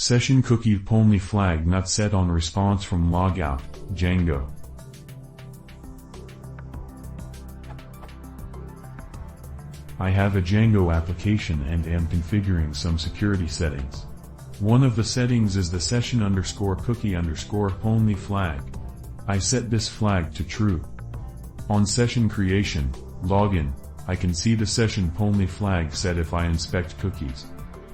Session Cookie HTTPOnly flag not set on response from logout, Django. I have a Django application and am configuring some security settings. One of the settings is the session_cookie_HTTPOnly flag. I set this flag to true. On session creation, login, I can see the session HTTPOnly flag set if I inspect cookies.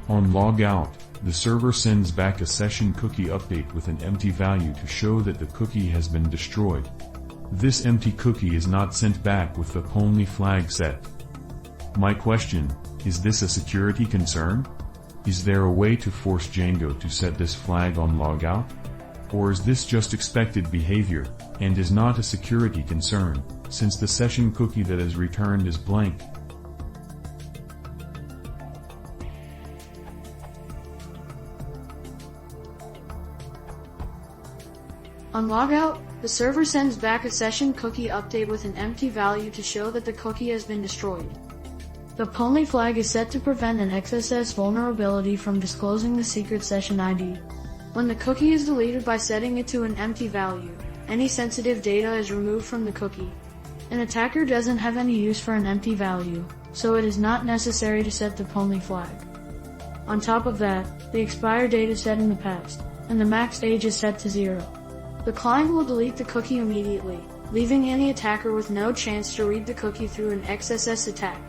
On logout, the server sends back a session cookie update with an empty value to show that the cookie has been destroyed. This empty cookie is not sent back with the HTTPOnly flag set. My question, is this a security concern? Is there a way to force Django to set this flag on logout? Or is this just expected behavior, and is not a security concern, since the session cookie that is returned is blank? On logout, the server sends back a session cookie update with an empty value to show that the cookie has been destroyed. The HTTPOnly flag is set to prevent an XSS vulnerability from disclosing the secret session ID. When the cookie is deleted by setting it to an empty value, any sensitive data is removed from the cookie. An attacker doesn't have any use for an empty value, so it is not necessary to set the HTTPOnly flag. On top of that, the expire date is set in the past, and the max age is set to 0. The client will delete the cookie immediately, leaving any attacker with no chance to read the cookie through an XSS attack.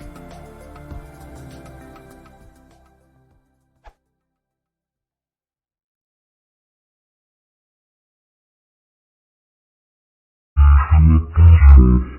Cookie